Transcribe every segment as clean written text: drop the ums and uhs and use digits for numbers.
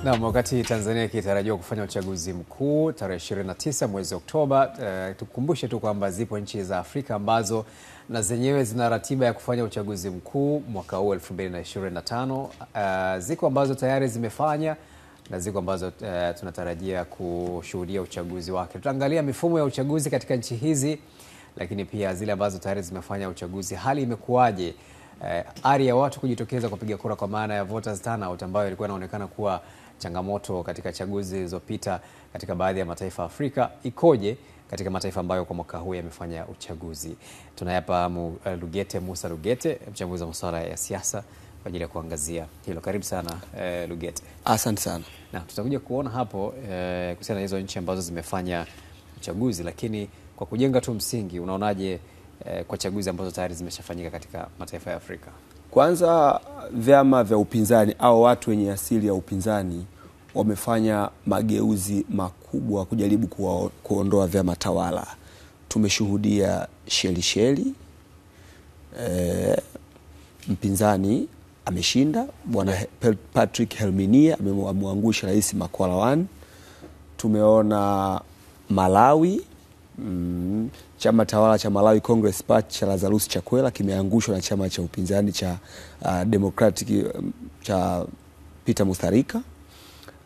Na wakati Tanzania ikitarajiwa kufanya uchaguzi mkuu tarehe 29 mwezi Oktoba, tukumbushe tu kwamba zipo nchi za Afrika ambazo na zenyewe zina ratiba ya kufanya uchaguzi mkuu mwaka huu 2025. Ziko ambazo tayari zimefanya na ziko ambazo tunatarajia kushuhudia uchaguzi wake. Tutaangalia mifumo ya uchaguzi katika nchi hizi, lakini pia zile ambazo tayari zimefanya uchaguzi, hali imekuwaje? Ari ya watu kujitokeza kupiga kura kwa maana ya voters turnout ambayo ilikuwa inaonekana kuwa changamoto katika chaguzi zilizopita katika baadhi ya mataifa ya Afrika ikoje katika mataifa ambayo kwa mwaka huu yamefanya uchaguzi. Tunayapa Musa Lugete, mchambuzi wa masuala ya siasa, kwa ajili ya kuangazia hilo. Karibu sana Lugete. Asante sana. Na tutakuja kuona hapo kuhusiana na hizo nchi ambazo zimefanya uchaguzi, lakini kwa kujenga tu msingi, unaonaje kwa chaguzi ambazo tayari zimeshafanyika katika mataifa ya Afrika? Kwanza, vyama vya upinzani au watu wenye asili ya upinzani wamefanya mageuzi makubwa kujaribu kuondoa vyama tawala. Tumeshuhudia Shelisheli, mpinzani ameshinda, bwana Patrick Helminia amemwangusha rais Makwalawan. Tumeona Malawi, chama tawala cha Malawi Congress Party cha Lazarus Chakwera kimeangushwa na chama cha upinzani cha Democratic cha Peter Mutharika.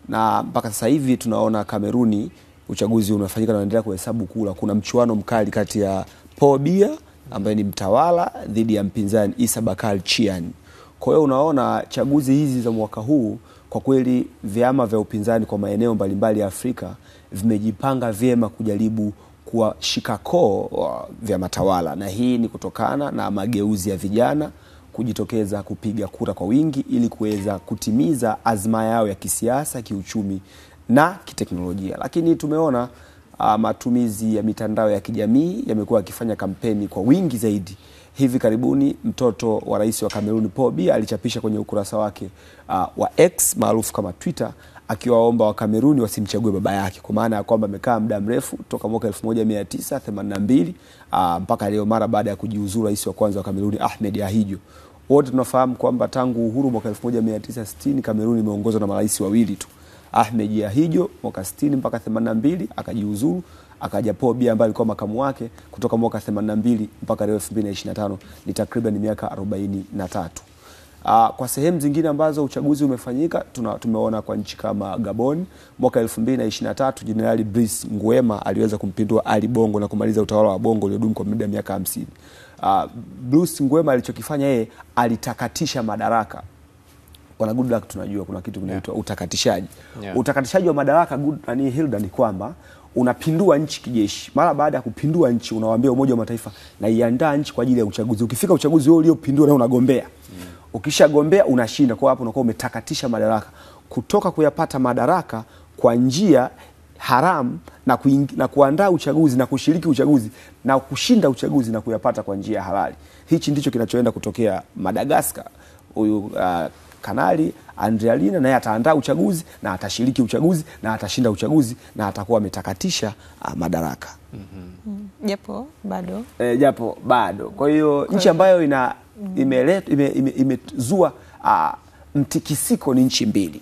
Na mpaka sasa hivi tunaona Kameruni uchaguzi unafanyika na unaendelea kuhesabu kura. Kuna mchuano mkali kati ya Paul Biya ambaye ni mtawala dhidi ya mpinzani Issa Bakal Chian. Kwa hiyo unaona chaguzi hizi za mwaka huu kwa kweli vyama vya upinzani kwa maeneo mbalimbali ya Afrika vimejipanga vyema kujaribu kuwashika koo vyama tawala, na hii ni kutokana na mageuzi ya vijana kujitokeza kupiga kura kwa wingi ili kuweza kutimiza azma yao ya kisiasa, kiuchumi na kiteknolojia. Lakini tumeona matumizi ya mitandao ya kijamii yamekuwa yakifanya kampeni kwa wingi zaidi. Hivi karibuni mtoto wa rais wa Kameruni Paul Biya alichapisha kwenye ukurasa wake wa X maarufu kama Twitter akiwaomba wa Kameruni wasimchague baba yake, kwa maana ya kwamba amekaa muda mrefu toka mwaka 1982 mpaka leo mara baada ya kujiuzuru rais wa kwanza wa Kameruni Ahmed Ahidjo. Wote tunafahamu kwamba tangu uhuru mwaka 1960 Kameruni imeongozwa na marais wawili tu. Ahmed Ahidjo mwaka 60 mpaka 82 akajiuzuru, akaja Paul Biya ambaye alikuwa makamu wake kutoka mwaka 82 mpaka leo 2025, ni takriban miaka 43. Kwa sehemu zingine ambazo uchaguzi umefanyika, tumeona kwa nchi kama Gabon mwaka 2023 Jenerali Brice Nguema aliweza kumpindua Ali Bongo na kumaliza utawala wa Bongo uliodumu kwa muda wa miaka 50. Brice Nguema alichokifanya yeye, alitakatisha madaraka. Wana good luck tunajua kuna kitu kinaitwa utakatishaji. Utakatishaji wa madaraka Hilda ni kwamba unapindua nchi kijeshi. Mara baada ya kupindua nchi unawaambia Umoja wa Mataifa na iandaa nchi kwa ajili ya uchaguzi. Ukifika uchaguzi wewe uliopindua na unagombea. Ukishagombea unashinda. Kwa hapo unakuwa umetakatisha madaraka. Kutoka kuyapata madaraka kwa njia haramu na kuandaa uchaguzi na kushiriki uchaguzi na kushinda uchaguzi na kuyapata kwa njia halali. Hichi ndicho kinachoenda kutokea Madagascar. Huyu Kanali Andry Rajoelina naye ataandaa uchaguzi na atashiriki uchaguzi na atashinda uchaguzi na atakuwa ametakatisha madaraka. Japo bado. Kwa hiyo nchi ambayo imezua mtikisiko ni nchi mbili.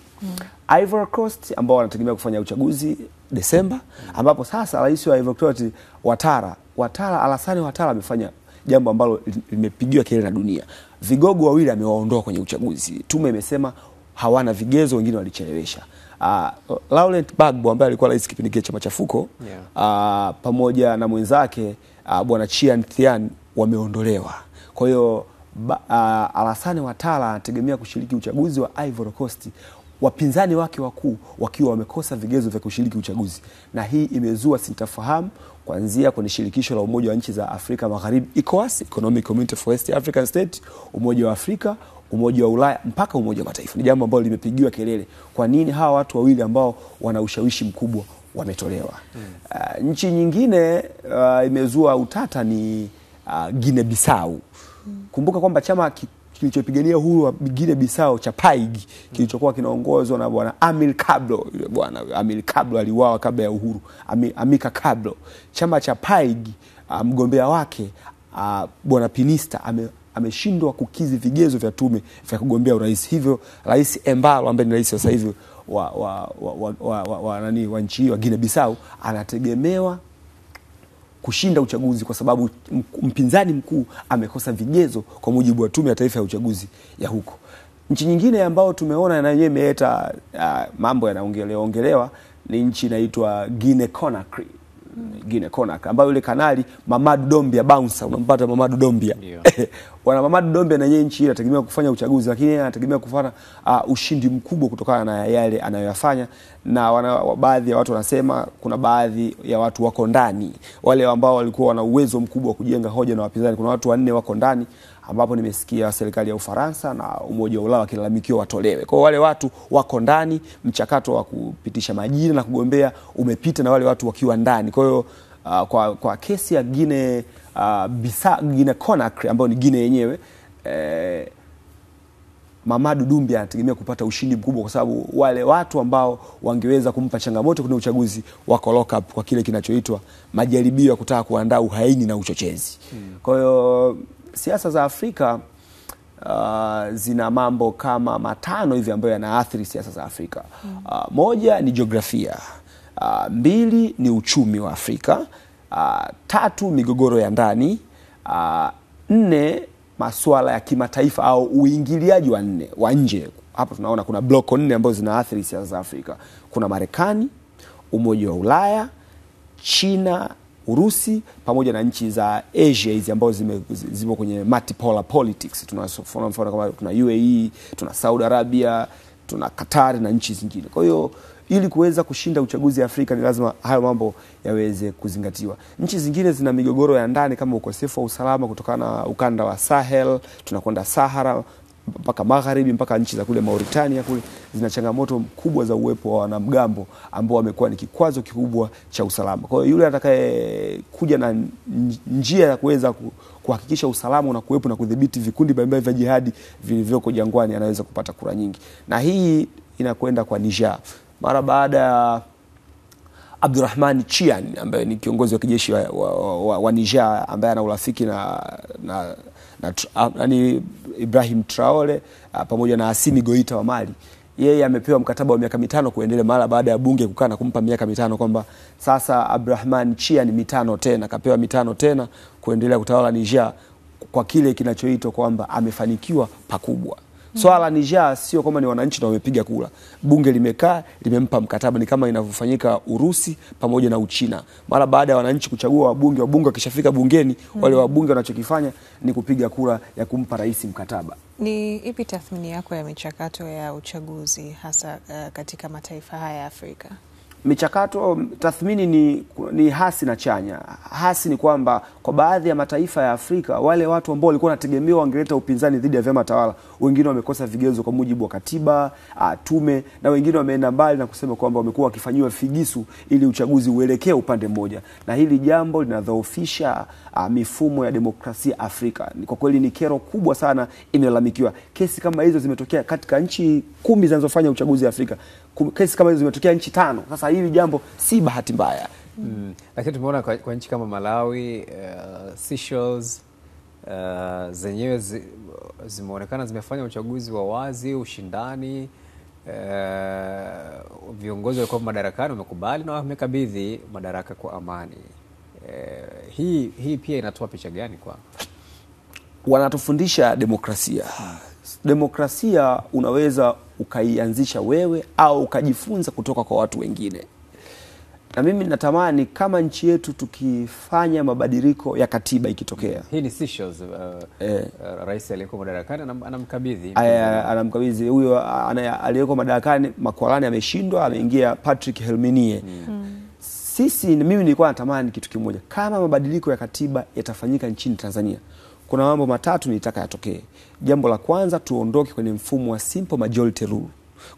Ivory Coast ambao wanategemea kufanya uchaguzi Desemba, ambapo sasa rais wa Ivory Coast Alassane Ouattara amefanya jambo ambalo limepigiwa kelele na dunia. Vigogo wawili amewaondoa kwenye uchaguzi. Tume imesema hawana vigezo, wengine walichelewesha. Laurent Gbagbo ambaye alikuwa rais kipindi kile cha machafuko pamoja na mwenzake bwana Chian Thian wameondolewa. Kwa hiyo Alassane Ouattara anategemea kushiriki uchaguzi wa Ivory Coast, wapinzani wake wakuu wakiwa wamekosa vigezo vya kushiriki uchaguzi, na hii imezua sintofahamu kuanzia kwenye shirikisho la Umoja wa Nchi za Afrika Magharibi ECOWAS, Economic Community for West African States, Umoja wa Afrika, Umoja wa Ulaya mpaka Umoja wa Mataifa. Ni jambo ambalo limepigiwa kelele. Kwa nini hawa watu wawili ambao wana ushawishi mkubwa wametolewa? Nchi nyingine imezua utata ni Guinea Bissau. Kumbuka kwamba chama kilichopigania uhuru wa Guinea Bissau cha PAIG kilichokuwa kinaongozwa na bwana Amilcar Cabral. Bwana Amilcar Cabral aliuawa kabla ya uhuru. Amilcar Cabral. Chama cha PAIG mgombea wake bwana Pinista ameshindwa kukizi vigezo vya tume vya kugombea urais. Hivyo Rais Embalo ambaye ni rais sasa hivi wa nchi wa Guinea Bissau anategemewa kushinda uchaguzi kwa sababu mpinzani mkuu amekosa vigezo kwa mujibu wa Tume ya Taifa ya Uchaguzi ya huko. Nchi nyingine ambayo tumeona na yeye imeleta mambo yanaongelewa ni nchi inaitwa Guinea Conakry. Guinea Conakry ambayo yule kanali Mamadou Doumbia bouncer, unampata Mamadou Doumbia. Wana Mamadou Doumbia na yeye nchi inategemea kufanya uchaguzi, lakini yeye anategemea kufanya ushindi mkubwa kutokana na yale anayoyafanya, na baadhi ya watu wanasema kuna baadhi ya watu wako ndani, wale ambao walikuwa wana uwezo mkubwa wa kujenga hoja na wapinzani. Kuna watu 4 wako ndani, ambapo nimesikia serikali ya Ufaransa na Umoja wa Ulaya wakilalamikiwa watolewe. Kwa wale watu wako ndani, mchakato wa kupitisha majina na kugombea umepita na wale watu wakiwa ndani. Kwa hiyo kwa kesi ya Guinea Conakry ambayo ni Guinea yenyewe, Mamadou Doumbia anategemea kupata ushindi mkubwa kwa sababu wale watu ambao wangeweza kumpa changamoto kwenye uchaguzi wako lock up kwa kile kinachoitwa majaribio ya kutaka kuandaa uhaini na uchochezi. Kwa hiyo siasa za Afrika zina mambo kama 5 hivi ambayo yanaathiri siasa za Afrika. Moja ni jiografia, 2 ni uchumi wa Afrika, 3 migogoro ya ndani, 4 masuala ya kimataifa au uingiliaji wa nje. Hapo tunaona kuna block 4 ambazo zinaathiri siasa za Afrika. Kuna Marekani, Umoja wa Ulaya, China, Urusi pamoja na nchi za Asia hizi ambazo zimo kwenye multipolar politics. Tunaona mfano kama tuna UAE, tuna Saudi Arabia, tuna Qatar na nchi zingine. Kwa hiyo ili kuweza kushinda uchaguzi Afrika ni lazima hayo mambo yaweze kuzingatiwa. Nchi zingine zina migogoro ya ndani kama ukosefu wa usalama kutokana na ukanda wa Sahel, tunakwenda Sahara mpaka magharibi mpaka nchi za kule Mauritania kule, zina changamoto kubwa za uwepo wa wanamgambo ambao wamekuwa ni kikwazo kikubwa cha usalama. Kwa hiyo yule atakaye kuja na njia ya kuweza kuhakikisha usalama na kuwepo na kudhibiti vikundi mbalimbali vya jihadi vilivyoko jangwani anaweza kupata kura nyingi. Na hii inakwenda kwa Niger. Mara baada ya Abdurrahman Chiani ambaye ni kiongozi wa kijeshi wa Niger ambaye ana urafiki na Ibrahim Traore pamoja na Assimi Goita wa Mali, yeye amepewa mkataba wa miaka 5 kuendelea mara baada ya bunge kukaa na kumpa miaka 5 kwamba sasa Abdurrahman Chiani 5 tena kapewa 5 tena kuendelea kutawala Niger kwa kile kinachoitwa kwamba amefanikiwa pakubwa. Swala la Niger sio kama ni wananchi na wamepiga kura. Bunge limekaa, limempa mkataba, ni kama inavyofanyika Urusi pamoja na Uchina. Mara baada ya wananchi kuchagua wabunge wakishafika bungeni, wale wabunge wanachokifanya ni kupiga kura ya kumpa rais mkataba. Ni ipi tathmini yako ya michakato ya uchaguzi hasa katika mataifa haya ya Afrika? Michakato, tathmini ni hasi na chanya. Hasi ni kwamba kwa baadhi ya mataifa ya Afrika wale watu ambao walikuwa wanategemewa wangeleta upinzani dhidi ya vyama tawala, wengine wamekosa vigezo kwa mujibu wa katiba, tume, na wengine wameenda mbali na kusema kwamba wamekuwa wakifanywa figisu ili uchaguzi uelekee upande mmoja, na hili jambo linadhoofisha mifumo ya demokrasia Afrika. Kwa kweli ni kero kubwa sana imelalamikiwa. Kesi kama hizo zimetokea katika nchi 10 zinazofanya uchaguzi Afrika. Kesi kama hizo zimetokea nchi 5. Sasa hili jambo si bahati mbaya. Lakini tumeona kwa nchi kama Malawi, Seychelles, zenyewe zimeonekana zimefanya uchaguzi wa wazi, ushindani, viongozi walikuwa madarakani wamekubali na wamekabidhi madaraka kwa amani. Hii pia inatoa picha gani kwa? Wanatufundisha demokrasia. Demokrasia unaweza ukaianzisha wewe au ukajifunza kutoka kwa watu wengine. Na mimi natamani kama nchi yetu tukifanya mabadiliko ya katiba ikitokea. Hii ni Seychelles, rais aliyeko madarakani anamkabidhi huyo aliyeko madarakani. Makwalani ameshindwa, ameingia Patrick Helminie. Mimi nilikuwa natamani kitu kimoja, kama mabadiliko ya katiba yatafanyika nchini Tanzania, kuna mambo 3 nilitaka yatokee. Jambo la kwanza, tuondoke kwenye mfumo wa simple majority rule.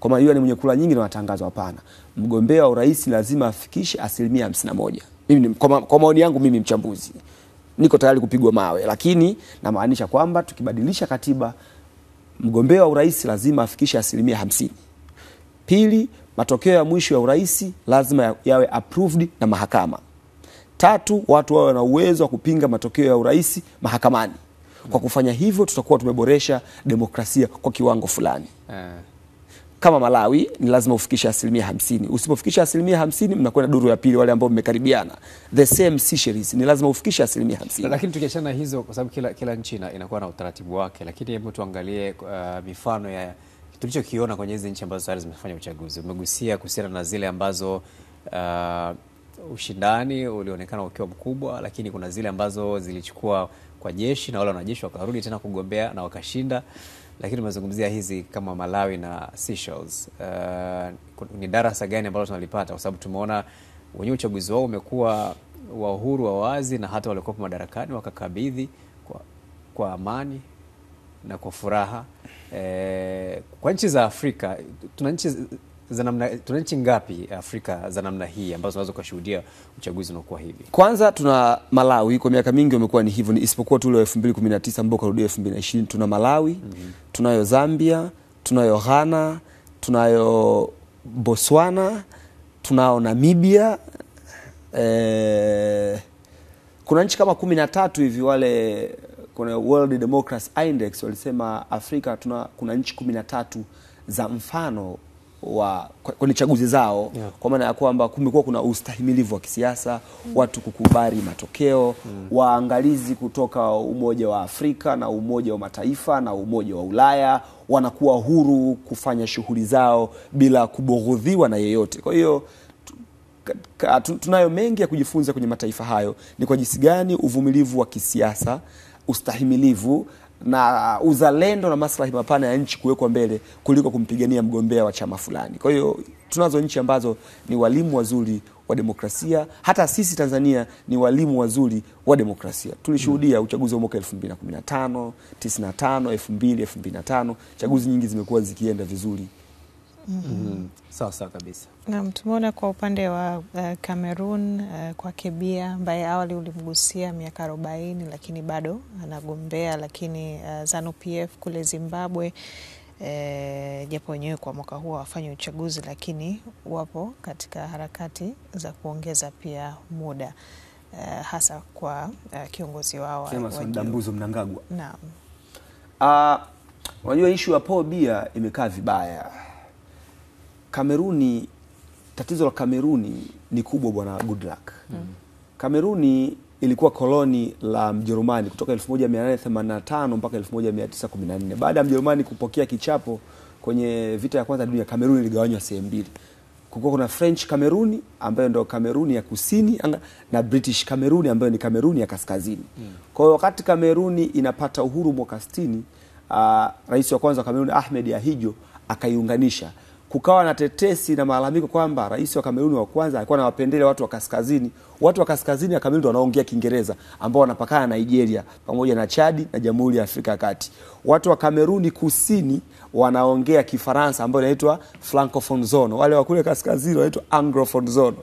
Kwa maana yule ni mwenye kula nyingi na watangazwa, hapana. Mgombea wa urais lazima afikishe 51%. Mimi kwa maoni yangu mimi mchambuzi, niko tayari kupigwa mawe, lakini namaanisha kwamba tukibadilisha katiba mgombea wa urais lazima afikishe 50%. Pili, matokeo ya mwisho ya urais lazima yawe approved na mahakama. 3, watu wawe na uwezo wa kupinga matokeo ya urais mahakamani. Kwa kufanya hivyo tutakuwa tumeboresha demokrasia kwa kiwango fulani. kama Malawi ni lazima ufikishe 50%. Usipofikisha 50%, mnakwenda duru ya pili, wale ambao mmekaribiana. The same Seychelles ni lazima ufikishe 50%. Lakini tukiachana hizo, kwa sababu kila nchi inakuwa na utaratibu wake, lakini hebu tuangalie mifano ya tulichokiona kwenye hizi nchi ambazo tayari zimefanya uchaguzi. Umegusia kuhusiana na zile ambazo ushindani ulionekana ukiwa mkubwa, lakini kuna zile ambazo zilichukua kwa jeshi na wale wanajeshi wakarudi tena kugombea na wakashinda. Lakini umezungumzia hizi kama Malawi na Seychelles. Ni darasa gani ambalo tunalipata? Kwa sababu tumeona wenyewe uchaguzi wao umekuwa wa uhuru, wa wazi, na hata walikuwa madarakani wakakabidhi kwa amani na kwa furaha. Kwa nchi za Afrika, tuna nchi ngapi Afrika za namna hii ambazo tunaweza kushuhudia uchaguzi unakuwa hivi? Kwanza tuna Malawi, kwa miaka mingi wamekuwa ni hivyo, isipokuwa tu ile 2019 ambao karudia 2020. Tuna Malawi, tunayo Zambia, tunayo Ghana, tunayo Botswana, tunao Namibia. Kuna nchi kama 13 hivi, wale kuna World Democracy Index walisema Afrika kuna nchi 13 za mfano kwenye chaguzi zao, kwa maana ya kwamba kumekuwa kuna ustahimilivu wa kisiasa, watu kukubali matokeo, waangalizi kutoka Umoja wa Afrika na Umoja wa Mataifa na Umoja wa Ulaya wanakuwa huru kufanya shughuli zao bila kubughudhiwa na yeyote. Kwa hiyo tunayo mengi ya kujifunza kwenye mataifa hayo, ni kwa jinsi gani uvumilivu wa kisiasa, ustahimilivu na uzalendo na maslahi mapana ya nchi kuwekwa mbele kuliko kumpigania mgombea wa chama fulani. Kwa hiyo tunazo nchi ambazo ni walimu wazuri wa demokrasia. Hata sisi Tanzania ni walimu wazuri wa demokrasia. Tulishuhudia uchaguzi wa mwaka 2015, 95, 2000, 2005. Chaguzi nyingi zimekuwa zikienda vizuri. Sawa sawa kabisa. Na tumeona kwa upande wa Cameroon kwa Kebia ambaye awali ulimgusia miaka 40 lakini bado anagombea, lakini ZANU-PF kule Zimbabwe japo wenyewe kwa mwaka huu wafanya uchaguzi, lakini wapo katika harakati za kuongeza pia muda hasa kwa kiongozi wao wa Ndambuzo Mnangagwa. Naam. Unajua issue ya Paul Biya imekaa vibaya. Kameruni, tatizo la Kameruni ni kubwa bwana Goodluck. Kameruni ilikuwa koloni la Mjerumani kutoka 1885 mpaka 1914. Baada ya Mjerumani kupokea kichapo kwenye vita ya kwanza dunia, Kameruni iligawanywa sehemu mbili. Kulikuwa kuna French Kameruni ambayo ndio Kameruni ya kusini na British Kameruni ambayo ni Kameruni ya kaskazini. Kwa hiyo wakati Kameruni inapata uhuru mwaka 60, rais wa kwanza wa Kameruni Ahmed Ahidjo akaiunganisha. Kukawa na tetesi na malalamiko kwamba rais wa Kameruni wa kwanza alikuwa anawapendelea watu wa kaskazini. Watu wa kaskazini ya Kameruni wanaongea Kiingereza ambao wanapakana na Nigeria pamoja na Chad na Jamhuri ya Afrika ya Kati. Watu wa Kameruni kusini wanaongea Kifaransa ambao inaitwa Francophone zone. Wale wa kule kaskazini wanaitwa Anglophone zone.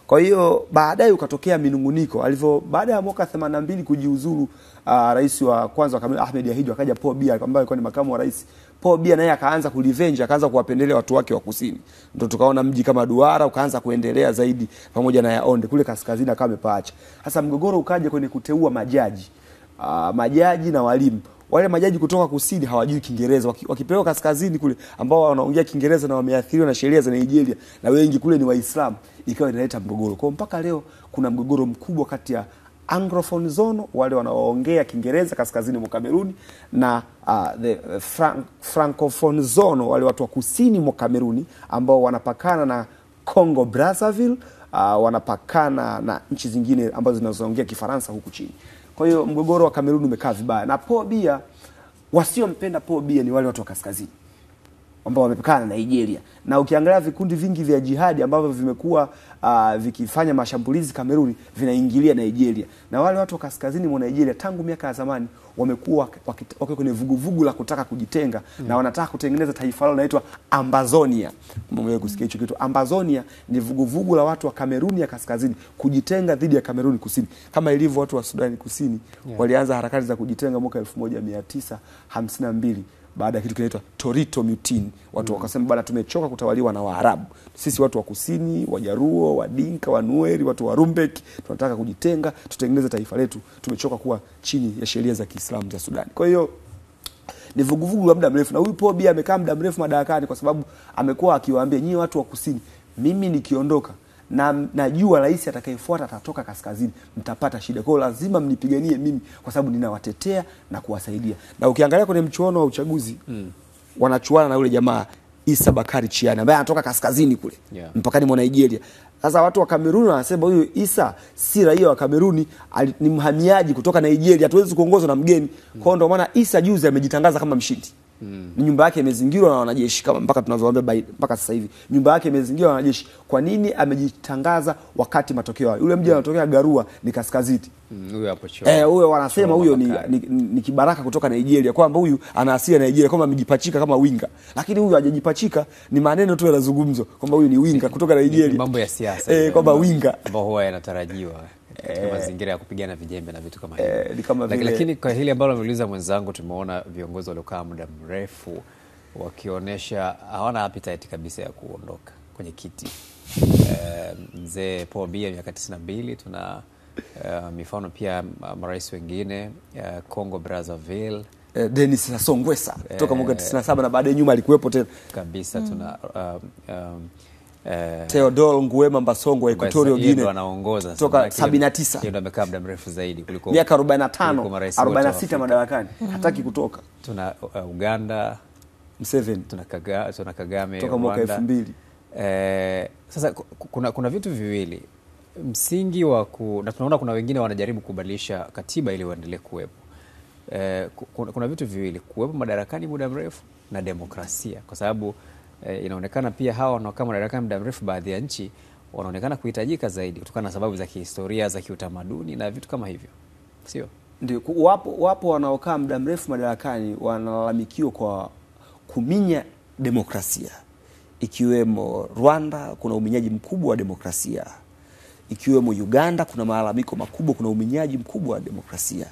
Kwa hiyo baadaye ukatokea minunguniko. Baada ya mwaka 82 kujiuzuru rais wa kwanza wa Kameruni Ahmed Ahidjo, akaja Paul Biya ambaye alikuwa ni makamu wa rais. Paul Biya naye akaanza kurevenge, akaanza kuwapendelea watu wake wa kusini. Ndio tukaona mji kama Douala ukaanza kuendelea zaidi pamoja na Yaounde kule kaskazini akawa amepaacha. Sasa mgogoro ukaja kwenye kuteua majaji. Majaji na walimu. Wale majaji kutoka kusini hawajui Kiingereza. Wakipewa kaskazini kule ambao wanaongea Kiingereza na wameathiriwa na sheria za Nigeria na wengi kule ni Waislamu, ikawa inaleta mgogoro. Kwa mpaka leo kuna mgogoro mkubwa kati ya Anglophone zone, wale wanaoongea Kiingereza kaskazini mwa Kameruni, na the Francophone zone, wale watu wa kusini mwa Kameruni ambao wanapakana na Congo Brazzaville, wanapakana na nchi zingine ambazo zinazoongea Kifaransa huku chini. Kwa hiyo mgogoro wa Kameruni umekaa vibaya. Na Paul Biya, wasiompenda Paul Biya ni wale watu wa kaskazini ambao wamepakana na Nigeria. Na ukiangalia vikundi vingi vya jihadi ambavyo vimekuwa vikifanya mashambulizi Kameruni vinaingilia Nigeria. Na wale watu wa kaskazini mwa Nigeria tangu miaka ya zamani wamekuwa wako kwenye vuguvugu la kutaka kujitenga na wanataka kutengeneza taifa lao linaloitwa Ambazonia. Mmewahi kusikia hicho kitu? Ambazonia ni vuguvugu la watu wa Kameruni ya kaskazini kujitenga dhidi ya Kameruni kusini. Kama ilivyo watu wa Sudani Kusini walianza harakati za kujitenga mwaka 1952. baada ya kitu kinaitwa Torito Mutiny. Watu wakasema bana, tumechoka kutawaliwa na Waarabu. Sisi watu wa kusini, Wajaruo, Wadinka, Wanueri, watu wa Rumbek, tunataka kujitenga, tutengeneze taifa letu. Tumechoka kuwa chini ya sheria za Kiislamu za Sudani. Kwa hiyo Ni vuguvugu la muda mrefu, na huyu Paul Biya amekaa muda mrefu madarakani kwa sababu amekuwa akiwaambia nyinyi watu wa kusini, mimi nikiondoka na najua rais atakayefuata atatoka kaskazini, mtapata shida. Kwa hiyo lazima mnipiganie mimi kwa sababu ninawatetea na kuwasaidia. Na ukiangalia kwenye mchuano wa uchaguzi wanachuana na yule jamaa Issa Bakari Chiani ambaye anatoka kaskazini kule mpakani mwa Nigeria. Sasa watu wa Kameruni wanasema huyu Issa si raia wa Kameruni, ni mhamiaji kutoka Nigeria, hatuwezi kuongozwa na mgeni. Kwa hiyo ndio maana Issa juzi amejitangaza kama mshindi. Nyumba yake imezingirwa na wanajeshi kama mpaka tunavyoambia mpaka sasa hivi. Nyumba yake imezingirwa na wanajeshi. Kwa nini amejitangaza wakati matokeo hayo? Yule mji anatokea Garua ni kaskazini. Huyo hapo choo. Huyo wanasema huyo ni kibaraka kutoka Nigeria, kwamba huyu ana asili ya Nigeria, kwamba amejipachika kama winga. Lakini huyu hajajipachika, ni maneno tu yanazungumzwa kwamba huyu ni winga kutoka Nigeria. Mambo ya siasa. Kwamba winga ambao huwa yanatarajiwa katika mazingira ya kupigana vijembe na vitu kama hivyo. Lakini kwa hili ambalo ameuliza mwenzangu, tumeona viongozi waliokaa muda mrefu wakionyesha hawana appetite kabisa ya kuondoka kwenye kiti. Mzee Paul Biya miaka 92, tuna mifano pia marais wengine Congo Brazzaville, Denis Sassou Nguesso kutoka mwaka 97 na baadaye nyuma alikuwepo tena kabisa. Tuna Theodore Nguema Mbasongo wa Equatorial Guinea anaongoza kutoka 79. Ndio amekaa muda mrefu zaidi kuliko miaka 45 46 madarakani, hataki kutoka. Tuna Uganda Museveni, tuna Kagame kutoka mwaka 2000. Sasa kuna vitu viwili msingi wa na tunaona kuna wengine wanajaribu kubadilisha katiba ili waendelee kuwepo. Kuna vitu viwili, kuwepo madarakani muda mrefu na demokrasia, kwa sababu inaonekana pia hawa wanaokaa madarakani muda mrefu, baadhi ya nchi wanaonekana kuhitajika zaidi kutokana na sababu za kihistoria, za kiutamaduni na vitu kama hivyo, sio? Ndio, wapo wanaokaa muda mrefu madarakani wanalalamikiwa kwa kuminya demokrasia, ikiwemo Rwanda kuna uminyaji mkubwa wa demokrasia, ikiwemo Uganda kuna malalamiko makubwa, kuna uminyaji mkubwa wa demokrasia.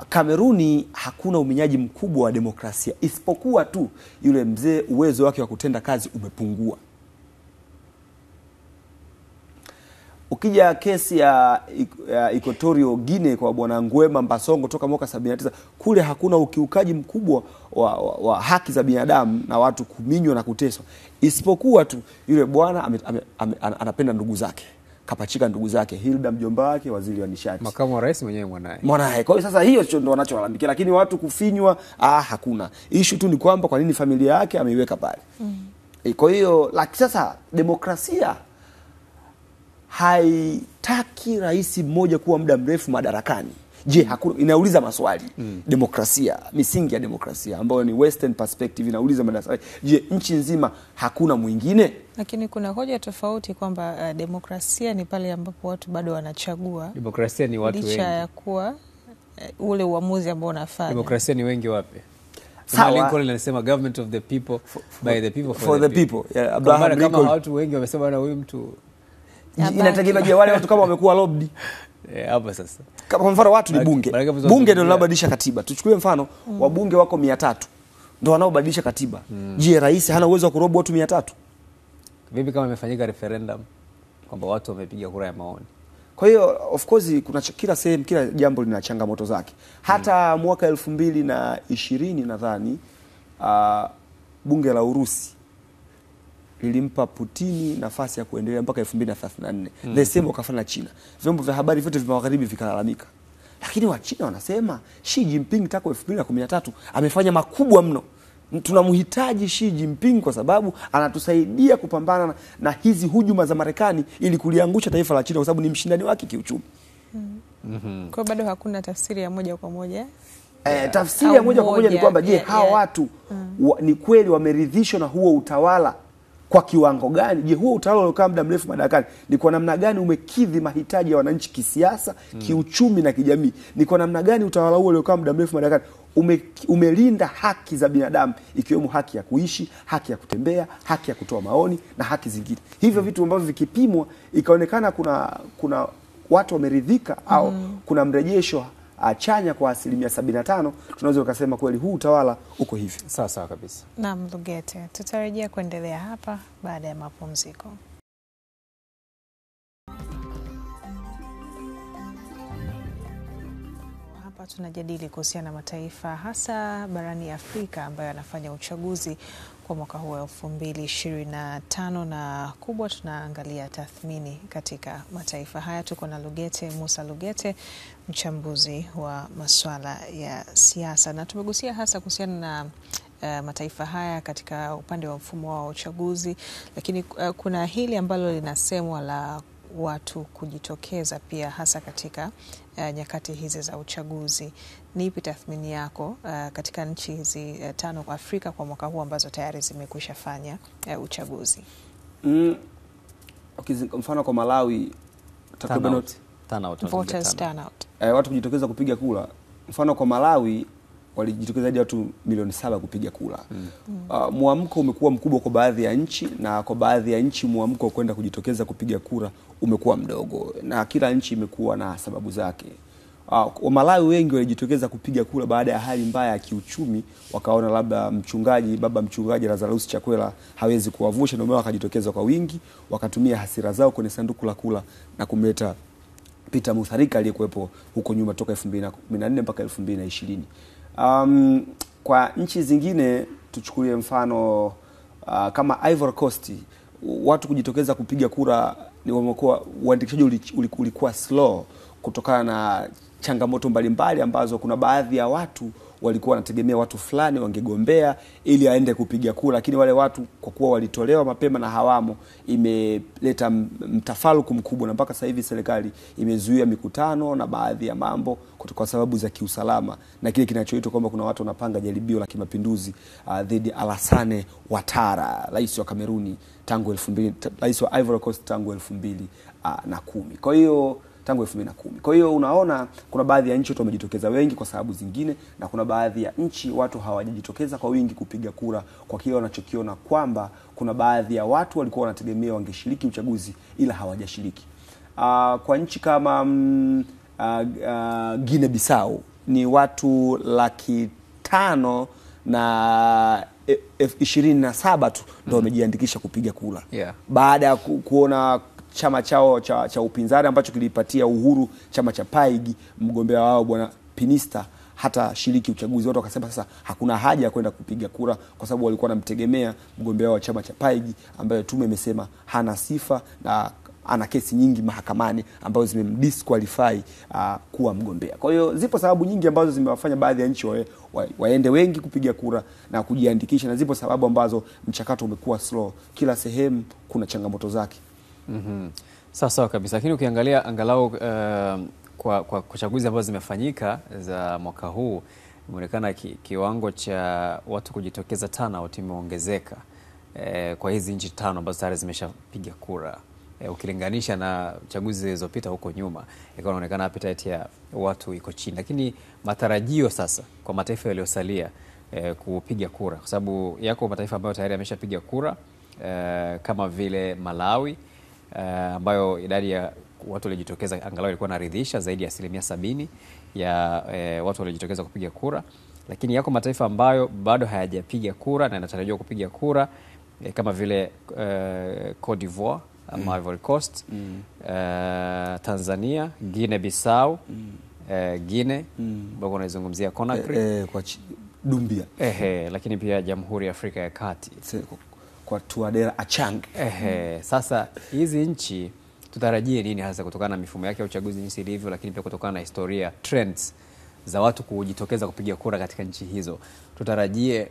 Kameruni hakuna uminyaji mkubwa wa demokrasia, isipokuwa tu yule mzee uwezo wake wa kutenda kazi umepungua. Ukija kesi ya Equatorial Guinea kwa bwana Nguema Mbasongo toka mwaka 79, kule hakuna ukiukaji mkubwa wa haki za binadamu na watu kuminywa na kuteswa, isipokuwa tu yule bwana anapenda ndugu zake, kapachika ndugu zake, Hilda mjomba wake waziri wa nishati, makamu wa rais mwenyewe mwanae. Kwa hiyo sasa hiyo ndio wanacholalamikia, lakini watu kufinywa hakuna. Issue tu ni kwamba kwa nini familia yake ameiweka pale. Kwa hiyo sasa demokrasia haitaki rais mmoja kuwa muda mrefu madarakani. Je, inauliza maswali. Demokrasia, misingi ya demokrasia ambayo ni western perspective, inauliza maswali. Je, nchi nzima hakuna mwingine? Lakini kuna hoja tofauti kwamba demokrasia ni pale ambapo watu bado wanachagua. Demokrasia ni watu wengi. Licha ya kuwa ule uamuzi ambao unafanya. Demokrasia ni wengi wapi? Sawa. Lincoln anasema government of the people, by the people, for the people. Yeah, Abraham Lincoln. Kama watu wengi wamesema na huyu mtu inategemea, je, wale watu kama wamekuwa lobby hapa sasa. Kwa mfano watu ni bunge ndio linalobadilisha katiba. Tuchukue mfano wabunge wako 300 ndio wanaobadilisha katiba. Je, rais hana uwezo wa kurobo watu 300? Vipi kama imefanyika referendum kwamba watu wamepiga kura ya maoni? Kwa hiyo of course kuna kila sehemu, kila jambo lina changamoto zake. Hata mwaka 2020 nadhani bunge la Urusi lilimpa Putini nafasi ya kuendelea mpaka 2034. The same wakafanya China. Vyombo vya habari vyote vya magharibi vikalalamika. Lakini wa China wanasema Xi Jinping tangu 2013 amefanya makubwa mno. Tunamhitaji Xi Jinping kwa sababu anatusaidia kupambana na hizi hujuma za Marekani ili kuliangusha taifa la China, kwa sababu ni mshindani wake kiuchumi. Kwa bado hakuna tafsiri ya moja kwa moja. Tafsiri ya moja kwa moja ni kwamba je, hawa watu ni kweli wameridhishwa na huo utawala kwa kiwango gani? Je, huo utawala uliokaa muda mrefu madarakani ni kwa namna gani umekidhi mahitaji ya wananchi kisiasa, kiuchumi na kijamii? Ni kwa namna gani utawala huo uliokaa muda mrefu madarakani umelinda haki za binadamu, ikiwemo haki ya kuishi, haki ya kutembea, haki ya kutoa maoni na haki zingine? Hivyo vitu ambavyo vikipimwa ikaonekana kuna watu wameridhika au kuna mrejesho chanya kwa 75%, tunaweza kusema kweli huu utawala uko hivi. Sawa kabisa. Naam, Lugete, tutarejea kuendelea hapa baada ya mapumziko. hapa tunajadili kuhusiana na mataifa hasa barani Afrika ambayo yanafanya uchaguzi kwa mwaka huu 2025, na kubwa tunaangalia tathmini katika mataifa haya. Tuko na Musa Lugete, mchambuzi wa masuala ya siasa, na tumegusia hasa kuhusiana na mataifa haya katika upande wa mfumo wa uchaguzi, lakini kuna hili ambalo linasemwa la watu kujitokeza pia hasa katika nyakati hizi za uchaguzi. Ni ipi tathmini yako katika nchi hizi 5 kwa Afrika kwa mwaka huu ambazo tayari zimekwisha fanya uchaguzi? Okay, mfano kwa Malawi takriban voters turnout. Watu kujitokeza kupiga kura. Mfano kwa Malawi walijitokeza hadi watu milioni 7 kupiga kura. Muamko umekuwa mkubwa kwa baadhi ya nchi, na kwa baadhi ya nchi muamko kwenda kujitokeza kupiga kura umekuwa mdogo, na kila nchi imekuwa na sababu zake. Malawi wengi walijitokeza kupiga kura baada ya hali mbaya ya kiuchumi, wakaona labda baba mchungaji Lazarus Chakwera hawezi kuwavusha, ndio maana wakajitokeza kwa wingi, wakatumia hasira zao kwenye sanduku la kura na kumleta Peter Mutharika aliyekuwepo huko nyuma toka 2014 mpaka 2020. Kwa nchi zingine tuchukulie mfano kama Ivory Coast, watu kujitokeza kupiga kura ni wamekuwa uandikishaji ulikuwa slow kutokana na changamoto mbalimbali ambazo kuna baadhi ya watu walikuwa wanategemea watu fulani wangegombea ili aende kupiga kura, lakini wale watu kwa kuwa walitolewa mapema na hawamo, imeleta mtafaruku mkubwa, na mpaka sasa hivi serikali imezuia mikutano na baadhi ya mambo kwa sababu za kiusalama, na kile kinachoitwa kwamba kuna watu wanapanga jaribio la kimapinduzi dhidi Alassane Ouattara, rais wa Kameruni tangu 2000, rais wa Ivory Coast tangu 2010. Kwa hiyo tangu 2010. Kwa hiyo unaona kuna baadhi ya nchi watu wamejitokeza wengi kwa sababu zingine, na kuna baadhi ya nchi watu hawajajitokeza kwa wingi kupiga kura kwa kile wanachokiona kwamba kuna baadhi ya watu walikuwa wanategemea wangeshiriki uchaguzi ila hawajashiriki. Kwa nchi kama Guinea Bissau ni watu 500 na 27 tu ndio wamejiandikisha kupiga kura. Baada ya kuona chama chao cha upinzani ambacho kilipatia uhuru chama cha PAIG, mgombea wao bwana Pinista hata shiriki uchaguzi, watu wakasema sasa hakuna haja ya kwenda kupiga kura kwa sababu walikuwa wanamtegemea mgombea wa chama cha PAIG ambaye tume imesema hana sifa na ana kesi nyingi mahakamani ambazo zimemdisqualify kuwa mgombea. Kwa hiyo zipo sababu nyingi ambazo zimewafanya baadhi ya nchi waende wengi kupiga kura na kujiandikisha, na zipo sababu ambazo mchakato umekuwa slow. Kila sehemu kuna changamoto zake. Sawa kabisa, lakini ukiangalia angalau kwa chaguzi ambazo zimefanyika za mwaka huu, imeonekana kiwango cha watu kujitokeza turnout imeongezeka kwa hizi nchi 5 ambazo tayari zimeshapiga kura. Ukilinganisha na chaguzi zilizopita huko nyuma, inaonekana appetite ya watu iko chini, lakini matarajio sasa kwa mataifa yaliyosalia kupiga kura, kwa sababu yako mataifa ambayo tayari yameshapiga kura kama vile Malawi ambayo idadi ya watu waliojitokeza angalau ilikuwa inaridhisha, zaidi ya 70% ya watu waliojitokeza kupiga kura, lakini yako mataifa ambayo bado hayajapiga kura na yanatarajiwa kupiga kura kama vile Cote d'Ivoire ama Ivory Coast, Tanzania, Guinea Bissau, Guinea ambao wanazungumzia Conakry kwa Dumbia, lakini pia Jamhuri ya Afrika ya Kati kwa Touadera Achang. Sasa hizi nchi tutarajie nini hasa kutokana na mifumo yake ya uchaguzi jinsi ilivyo, lakini pia kutokana na historia, trends za watu kujitokeza kupiga kura katika nchi hizo, tutarajie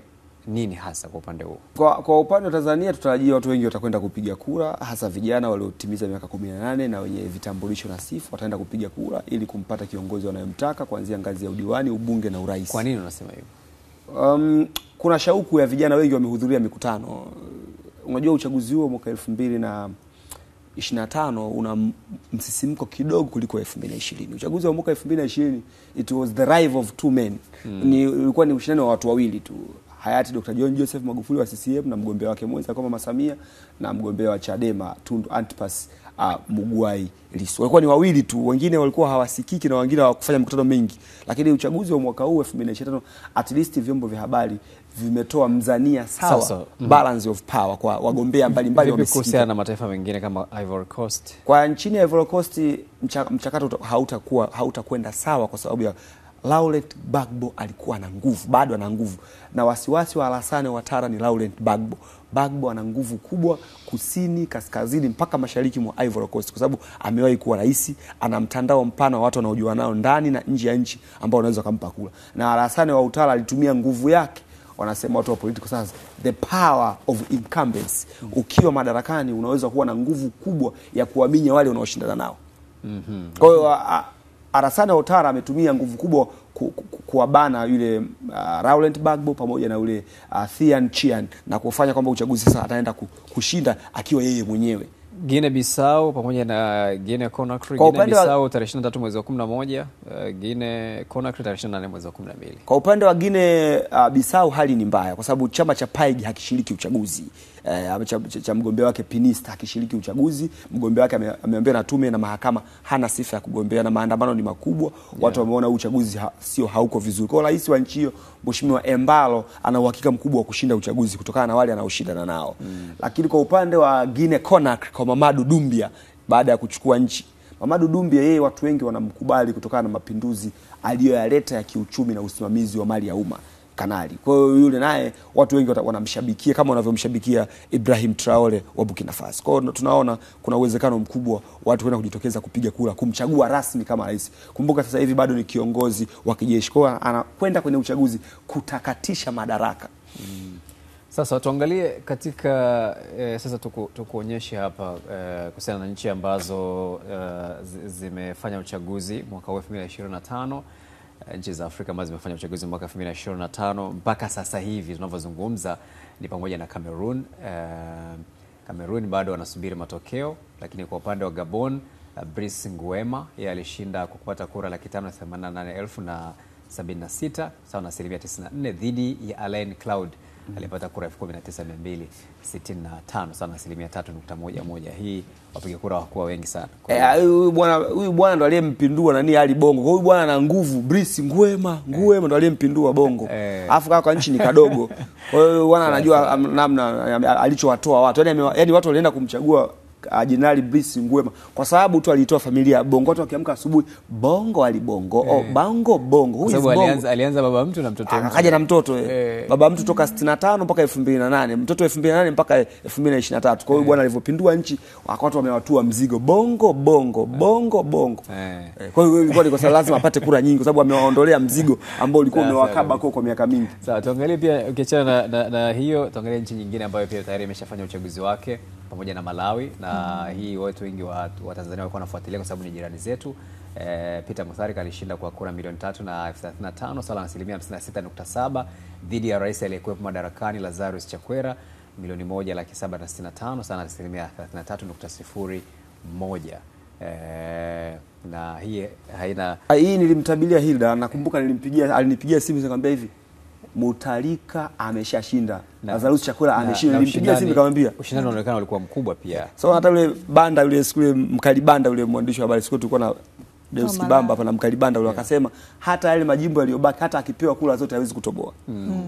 nini hasa kwa upande huo? Kwa upande wa Tanzania tutarajia watu wengi watakwenda kupiga kura, hasa vijana waliotimiza miaka 18 na wenye vitambulisho na sifa wataenda kupiga kura ili kumpata kiongozi wanayemtaka kuanzia ngazi ya udiwani, ubunge na urais. Kwa nini unasema hivyo? Kuna shauku ya vijana wengi wamehudhuria mikutano. Unajua uchaguzi huo mwaka 2025 una msisimko kidogo kuliko 2020. Uchaguzi wa mwaka 2020 it was the rival of two men. Ulikuwa ni ushindani wa watu wawili tu. Hayati Dr. John Joseph Magufuli wa CCM na mgombea wake mwenza kama Mama Samia, na mgombea wa Chadema Tundu Antipas Mugwai Lissu. Walikuwa ni wawili tu, wengine walikuwa hawasikiki na wengine hawakufanya mikutano mingi. Lakini uchaguzi wa mwaka huu 2025 at least vyombo vya habari vimetoa mzania sawa, balance of power kwa wagombea mbalimbali wamesikika. Kuhusiana na mataifa mengine kama Ivory Coast, kwa nchini Ivory Coast mchakato hautakwenda sawa kwa sababu ya Laurent Gbagbo alikuwa na nguvu, bado ana nguvu, na wasiwasi wa Alassane Ouattara ni Laurent Gbagbo. Gbagbo ana nguvu kubwa kusini, kaskazini mpaka mashariki mwa Ivory Coast, kwa sababu amewahi kuwa rais, ana mtandao mpana wa watu wanaojua nao ndani na nje ya nchi ambao wanaweza kumpa kula. Na Alassane Ouattara alitumia nguvu yake, wanasema watu wa political science, the power of incumbency. Ukiwa madarakani unaweza kuwa na nguvu kubwa ya kuwaminya wale unaoshindana nao. Kwa hiyo Alassane Ouattara ametumia nguvu kubwa kuwabana yule Laurent Gbagbo pamoja na yule Thian Chian, na kufanya kwamba uchaguzi sasa ataenda kushinda akiwa yeye mwenyewe. Guinea Bissau pamoja na Guinea Conakry. Guinea Bissau tarehe 23 mwezi wa 11, Guinea Conakry tarehe 28 mwezi wa 12. Kwa upande wa Guinea Bissau hali ni mbaya kwa sababu chama cha PAIG hakishiriki uchaguzi. Cha mgombea wake Pinista hakishiriki uchaguzi. Mgombea wake ameambiwa na tume na mahakama hana sifa ya kugombea, na maandamano ni makubwa. Watu wameona uchaguzi sio hauko vizuri. Kwa rais wa nchi hiyo Mheshimiwa Embalo ana uhakika mkubwa wa kushinda uchaguzi kutokana na wale anaoshindana nao. Lakini kwa upande wa Guinea Conakry kwa Mamadou Doumbia, baada ya kuchukua nchi, Mamadou Doumbia yeye watu wengi wanamkubali kutokana na mapinduzi aliyoyaleta ya kiuchumi na usimamizi wa mali ya umma kanali. Kwa hiyo yule naye watu wengi wanamshabikia kama wanavyomshabikia Ibrahim Traore wa Burkina Faso. Kwa hiyo tunaona kuna uwezekano mkubwa watu kwenda kujitokeza kupiga kura kumchagua rasmi kama rais. Kumbuka sasa hivi bado ni kiongozi wa kijeshi, kwa hiyo anakwenda kwenye uchaguzi kutakatisha madaraka. Sasa tuangalie katika sasa tukuonyeshe hapa kuhusiana na nchi ambazo zimefanya uchaguzi mwaka 2025. Nchi za Afrika ambazo zimefanya uchaguzi mwaka 2025 mpaka sasa hivi tunavyozungumza ni pamoja na Cameroon. Cameroon bado wanasubiri matokeo, lakini kwa upande wa Gabon, Brice Nguema yeye alishinda kwa kupata kura 588,076 sawa na 94% dhidi ya Alain Claude alipata kura 19,265 sawa na 3.11. Hii wapiga kura hawakuwa wengi sana. Huyu bwana ndo aliyempindua nani Ali Bongo. Huyu bwana ana nguvu, Brice Nguema ndo aliyempindua Bongo. Alafu kwa nchi ni kadogo. Kwa hiyo bwana anajua namna alichowatoa watu. Yaani watu walienda kumchagua Jenerali Brice Nguema kwa sababu tu alitoa familia ya Bongo. Watu wakiamka asubuhi, Bongo Ali Bongo, Bongo Bongo. Huyu sababu alianza baba mtu na mtoto. Akaja na mtoto. Baba mtu toka 65 mpaka 2008, mtoto 2008 mpaka 2023. Kwa hiyo bwana alivyopindua nchi, watu wamewatua mzigo Bongo Bongo Bongo Bongo. Kwa hiyo ilikuwa ni kwa sababu lazima apate kura nyingi kwa sababu amewaondolea mzigo ambao ulikuwa umewakaba kwa miaka mingi. Sawa, tuangalie pia ukiachana na hiyo, tuangalie nchi nyingine ambayo pia tayari imeshafanya uchaguzi wake pamoja na Malawi, na hii watu wengi wa Tanzania walikuwa wanafuatilia kwa sababu ni jirani zetu. Peter Mutharika alishinda kwa kura 3,035,035 sawa na 56.7 dhidi ya rais aliyekuwepo madarakani Lazarus Chakwera 1,765,000 sawa na 33.01. Na hii haina nilimtabilia Hilda, nakumbuka alinipigia simu nikamwambia hivi, Mutharika ameshashinda, Lazarus Chakwera ameshinda. Nilimpigia simu nikamwambia ushindani unaonekana ulikuwa mkubwa pia. So hata yule banda yule siku ile Mkalibanda yule mwandishi wa habari siku tulikuwa na Deus Kibamba hapa na Mkalibanda yule akasema hata yale majimbo yaliyobaki hata akipewa kula zote hawezi kutoboa.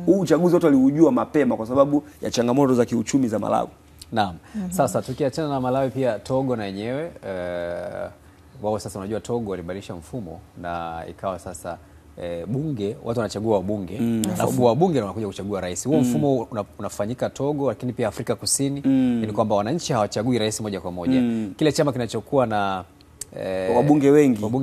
Huu uchaguzi wote aliujua mapema kwa sababu ya changamoto za kiuchumi za Malawi. Naam. Sasa tukiachana na Malawi pia Togo na yenyewe wao sasa unajua Togo walibadilisha mfumo na ikawa sasa bunge watu wanachagua wabunge, alafu wabunge wanakuja kuchagua rais. Huo mfumo unafanyika Togo lakini pia Afrika Kusini. Ni kwamba wananchi hawachagui rais moja kwa moja. Kile chama kinachokuwa na wabunge wengi ndio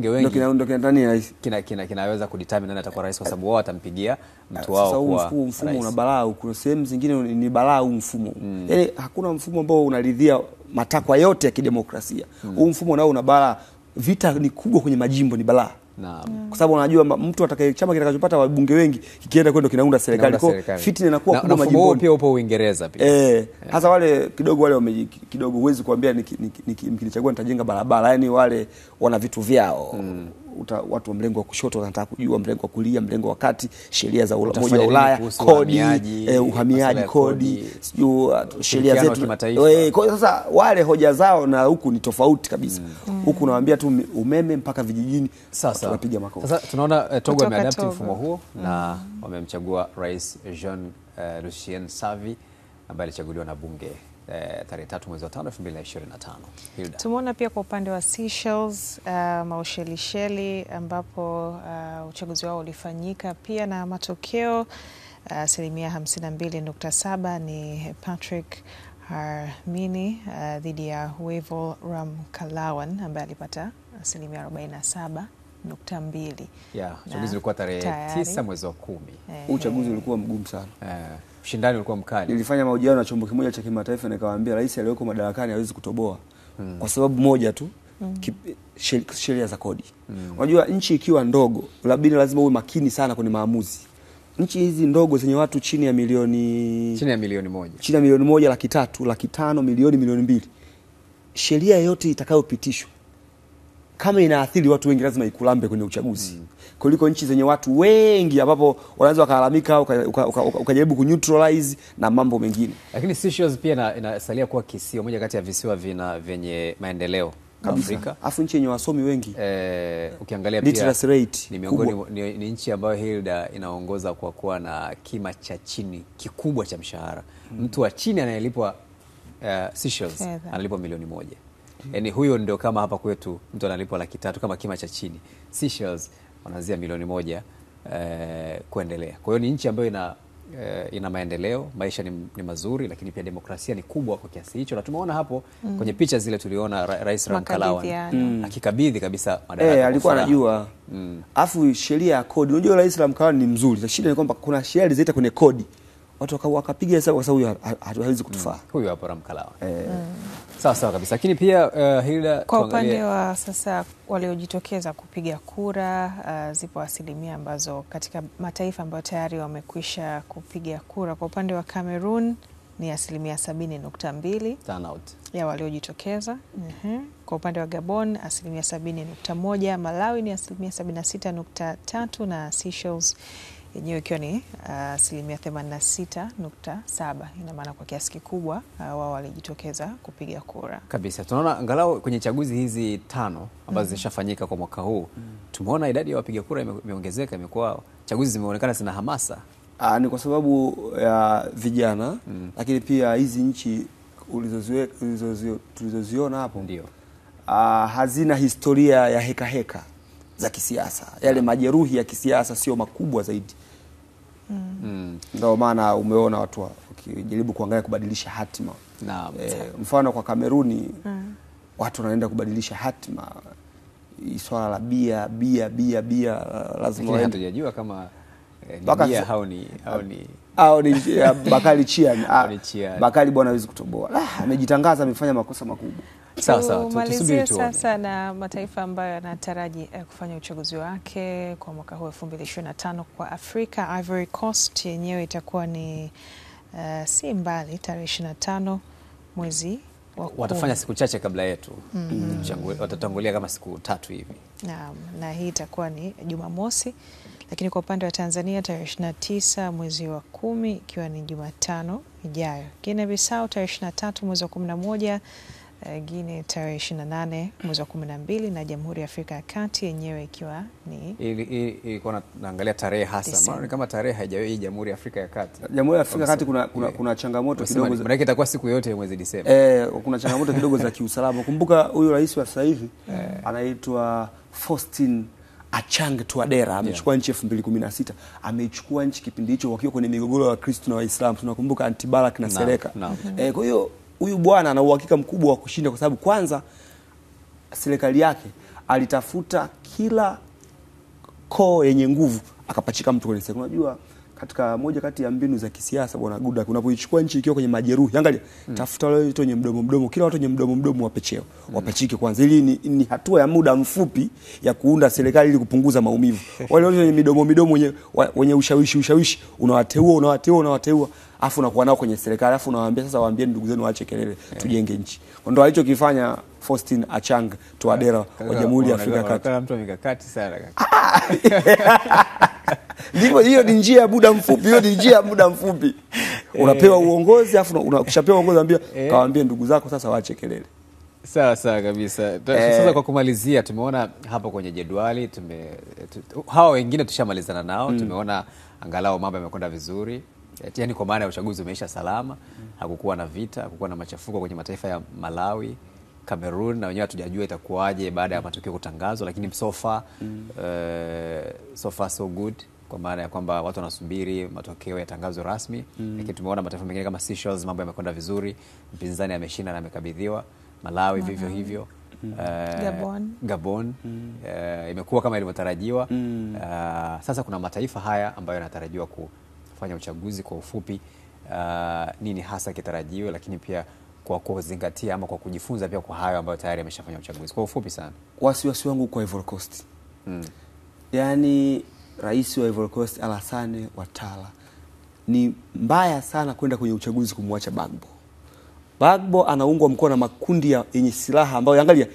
kinaweza kudetermine nani atakuwa rais kwa sababu wao watampigia mtu wao kwa sasa. Mfumo una balaa, kuna sehemu zingine ni balaa mfumo. Yaani hakuna mfumo ambao unaridhia matakwa yote ya kidemokrasia. Huu mfumo nao una balaa. Vita ni kubwa kwenye majimbo, ni balaa. Kwa sababu unajua mtu chama kitakachopata wabunge wengi kikienda kwenda kinaunda serikali. Kwa fitina inakuwa kubwa majimbo. Pia upo Uingereza pia. Hasa wale kidogo kidogo huwezi kuambia nikinichagua nitajenga barabara. Yaani wale wana vitu vyao. Watu wa mlengo wa kushoto wanataka kujua mlengo wa kulia, mlengo wa kati, sheria za Umoja wa Ulaya, kodi, uhamiaji, kodi, sheria zetu. Kwa sasa wale hoja zao na huku ni tofauti kabisa. Huku nawaambia tu umeme mpaka vijijini. Sasa tunapiga makofi. Sasa tunaona Togo ameadapti mfumo huo na wamemchagua Rais Jean Lucien Savi ambaye alichaguliwa na bunge tarehe 3 mwezi wa 5 2025. Hilda. Tumeona pia kwa upande wa Seychelles, Maushelisheli ambapo uchaguzi wao ulifanyika pia na matokeo asilimia 52.7 ni Patrick Hermini dhidi ya Wavel Ramkalawan ambaye alipata asilimia 47.2. Uchaguzi ulikuwa tarehe 9 mwezi wa 10. Uchaguzi ulikuwa mgumu sana. Ushindani ulikuwa mkali. Nilifanya mahojiano na chombo kimoja cha kimataifa nikawaambia rais aliyeko madarakani hawezi kutoboa kwa sababu moja tu, sheria za kodi. Unajua nchi ikiwa ndogo, lazima uwe makini sana kwenye maamuzi. Nchi hizi ndogo zenye watu chini ya milioni 1, chini ya milioni 1, 300,000, 500,000, milioni 2, sheria yote itakayopitishwa kama inaathiri watu wengi lazima ikulambe kwenye uchaguzi. Kuliko nchi zenye watu wengi ambapo wanaweza wakalalamika ukajaribu kuneutralize na mambo mengine. Lakini Seychelles pia inasalia kuwa kisio moja kati ya visiwa vyenye maendeleo Afrika. Afu nchi yenye wasomi wengi. Ukiangalia pia literacy rate ni miongoni ni nchi ambayo Hilda inaongoza kwa kuwa na kima cha chini kikubwa cha mshahara. Mtu wa chini anayelipwa Seychelles analipwa milioni 1. Yaani huyo ndio kama hapa kwetu mtu analipwa 300,000 kama kima cha chini. Seychelles wanaanzia milioni 1 kuendelea. Kwa hiyo ni nchi ambayo ina maendeleo, maisha ni mazuri, lakini pia demokrasia ni kubwa kwa kiasi hicho. Na tumeona hapo kwenye picha zile tuliona Rais Ramkalawan akikabidhi kabisa madaraka. Alikuwa anajua. Afu sheria ya kodi. Unajua Rais Ramkalawan ni mzuri. Shida ni kwamba kuna sheria zilizoita kwenye kodi. Watu wakapiga hesabu kwa sababu hawezi kutufaa. Huyu hapo Ramkalawan. Sawa kabisa. Lakini pia Hilda, kwa upande wa sasa waliojitokeza kupiga kura, zipo asilimia ambazo katika mataifa ambayo tayari wamekwisha kupiga kura. Kwa upande wa Cameroon ni asilimia 70.2 turnout ya waliojitokeza. Kwa upande wa Gabon asilimia 70.1, Malawi ni asilimia 76.3 na Seychelles yenyewe ikiwa ni asilimia 86.7. Ina maana kwa kiasi kikubwa wao walijitokeza kupiga kura kabisa. Tunaona angalau kwenye chaguzi hizi 5 ambazo zishafanyika kwa mwaka huu, tumeona idadi ya wapiga kura imeongezeka, imekuwa chaguzi zimeonekana zina hamasa. Ni kwa sababu ya vijana, lakini pia hizi nchi tulizoziona hapo ndio hazina historia ya heka za kisiasa. Yale majeruhi ya kisiasa sio makubwa zaidi. Ndio maana umeona watu wakijaribu kuangalia kubadilisha hatima. Mfano kwa Kameruni watu wanaenda kubadilisha hatima. Swala la bia lazima hatujajua kama bia au ni Bakari Chian. Bakari bwana hawezi kutoboa. Amejitangaza amefanya makosa makubwa. Tumalizie sasa na mataifa ambayo yanataraji kufanya uchaguzi wake kwa mwaka huu 2025 kwa Afrika. Ivory Coast yenyewe itakuwa ni si mbali tarehe 25 mwezi wa 10. Watafanya siku chache kabla yetu. Watatangulia kama siku 3 hivi. Na hii itakuwa ni Jumamosi. Lakini kwa upande wa Tanzania tarehe 29 mwezi wa 10 ikiwa ni Jumatano ijayo. Guinea Bissau tarehe 23 mwezi wa 11, Guinea tarehe 28 mwezi wa 12 na Jamhuri ya Afrika ya Kati yenyewe ikiwa ni ilikuwa naangalia tarehe hasa. Maana kama tarehe haijawa hii Jamhuri ya Afrika ya Kati. Jamhuri ya Afrika ya Kati kuna changamoto kidogo. Maana itakuwa siku yote mwezi Disemba. Kuna changamoto kidogo za kiusalama. Kumbuka huyu rais wa sasa hivi anaitwa Faustin Archange Touadera amechukua nchi 2016. Ameichukua nchi kipindi hicho wakiwa kwenye migogoro ya Wakristo na Waislamu. Tunakumbuka Antibalak na Seleka. Kwa hiyo huyu bwana ana uhakika mkubwa wa kushinda kwa sababu kwanza serikali yake alitafuta kila koo yenye nguvu akapachika mtu kwenye serikali. Unajua katika moja kati ya mbinu za kisiasa bwana Goodluck, unapoichukua nchi ikiwa kwenye majeruhi, angalia tafuta wale watu wenye mdomo, kila watu wenye mdomo wape cheo, wapachike kwanza. Ili ni hatua ya muda mfupi ya kuunda serikali ili kupunguza maumivu. Wale watu wenye midomo wenye ushawishi unawateua afu unakuwa nao kwenye serikali, afu unawaambia sasa waambie ndugu zenu waache kelele, tujenge nchi. Ndio alichokifanya Faustin Archange Touadera wa Jamhuri ya Afrika ya Kati. Kama mtu mikakati sana Ndivyo, hiyo ni njia ya muda mfupi. Unapewa uongozi, afu ukishapewa uongozi ambia kawaambie ndugu zako sasa waache kelele. Sawa kabisa. Sasa kwa kumalizia, tumeona hapo kwenye jedwali hawa wengine tushamalizana nao. Tumeona angalau mambo yamekwenda vizuri. Yaani kwa maana ya uchaguzi umeisha salama, hakukuwa na vita, hakukuwa na machafuko kwenye mataifa ya Malawi, Cameroon, na wenyewe hatujajua itakuwaje baada ya matokeo kutangazwa, lakini so far so good, kwa maana ya kwamba watu wanasubiri matokeo ya tangazo rasmi. Lakini tumeona mataifa mengine kama Seychelles mambo yamekwenda vizuri, mpinzani ameshinda na amekabidhiwa. Malawi vivyo hivyo. Gabon imekuwa kama ilivyotarajiwa. Sasa kuna mataifa haya ambayo yanatarajiwa kufanya uchaguzi. Kwa ufupi, nini hasa kitarajiwe, lakini pia kwa kuzingatia ama kwa kujifunza pia kwa hayo ambayo tayari yameshafanya uchaguzi. Kwa ufupi sana, wasiwasi wangu kwa Ivory Coast. Yaani rais wa Ivory Coast Alassane Ouattara, ni mbaya sana kwenda kwenye uchaguzi kumwacha Gbagbo. Gbagbo anaungwa mkono na makundi yenye silaha ambayo, angalia,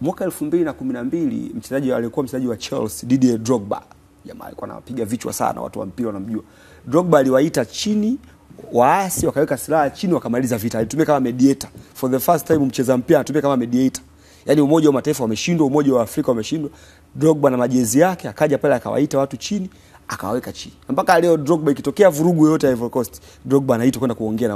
mwaka 2012 mchezaji aliyekuwa mchezaji wa Chelsea Didier Drogba, jamaa alikuwa anapiga vichwa sana, watu wa mpira wanamjua. Drogba aliwaita chini waasi, wakaweka silaha chini, wakamaliza vita. Alitumia kama mediator. For the first time mcheza mpira anatumia kama mediator. Yaani Umoja wa Mataifa wameshindwa, Umoja wa Afrika wameshindwa. Drogba na majezi yake akaja pale akawaita watu chini, akawaweka chini. Mpaka leo Drogba ikitokea vurugu yote ya Ivory Coast, Drogba anaitwa kwenda kuongea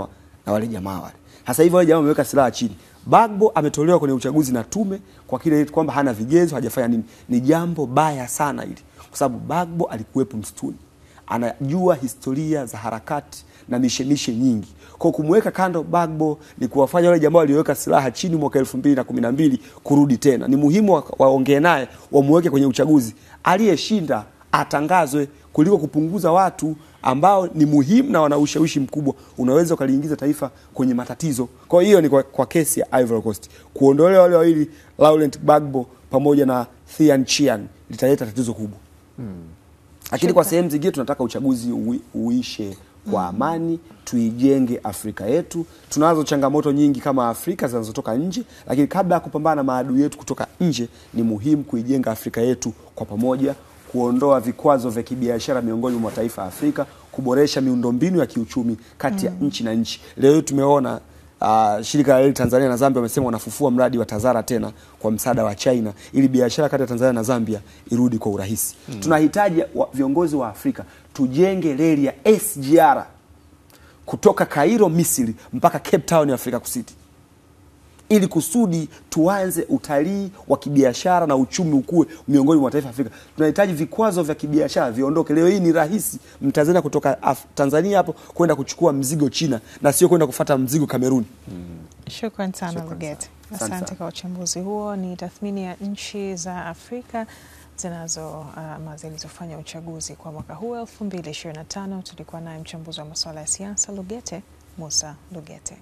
na wale jamaa wale. Sasa hivi wale jamaa wameweka silaha chini. Gbagbo ametolewa kwenye uchaguzi na tume kwa kile kwamba hana vigezo, hajafanya nini. Ni jambo baya sana hili, kwa sababu Gbagbo alikuwepo msituni, anajua historia za harakati na mishemishe nyingi. Kwa kumweka kando Gbagbo ni kuwafanya wale jamaa walioweka silaha chini mwaka 2012 kurudi tena. Ni muhimu waongee naye, wamweke kwenye uchaguzi, aliyeshinda atangazwe, kuliko kupunguza watu ambao ni muhimu na wana ushawishi mkubwa, unaweza ukaliingiza taifa kwenye matatizo. Kwa hiyo ni kwa kesi ya Ivory Coast, kuondolewa wale wawili, Laurent Gbagbo pamoja na Thian Chian, litaleta tatizo kubwa. Lakini kwa sehemu zingine tunataka uchaguzi uishe kwa amani, tuijenge Afrika yetu. Tunazo changamoto nyingi kama Afrika zinazotoka nje, lakini kabla ya kupambana na maadui yetu kutoka nje, ni muhimu kuijenga Afrika yetu kwa pamoja, kuondoa vikwazo vya kibiashara miongoni mwa mataifa ya Afrika, kuboresha miundombinu ya kiuchumi kati ya nchi na nchi. Leo tumeona shirika la reli Tanzania na Zambia wamesema wanafufua mradi wa Tazara tena kwa msaada wa China, ili biashara kati ya Tanzania na Zambia irudi kwa urahisi. Tunahitaji viongozi wa Afrika tujenge reli ya SGR kutoka Cairo Misri mpaka Cape Town Afrika Kusini, ili kusudi tuanze utalii wa kibiashara na uchumi ukue miongoni mwa mataifa ya Afrika. Tunahitaji vikwazo vya kibiashara viondoke. Leo hii ni rahisi Mtanzania kutoka Tanzania hapo kwenda kuchukua mzigo China na sio kwenda kufuata mzigo Kameruni. Shukrani sana Lugete. Asante kwa uchambuzi huo. Ni tathmini ya nchi za Afrika zilizofanya uchaguzi kwa mwaka huu 2025. Tulikuwa naye mchambuzi wa masuala ya siasa Lugete Musa Lugete.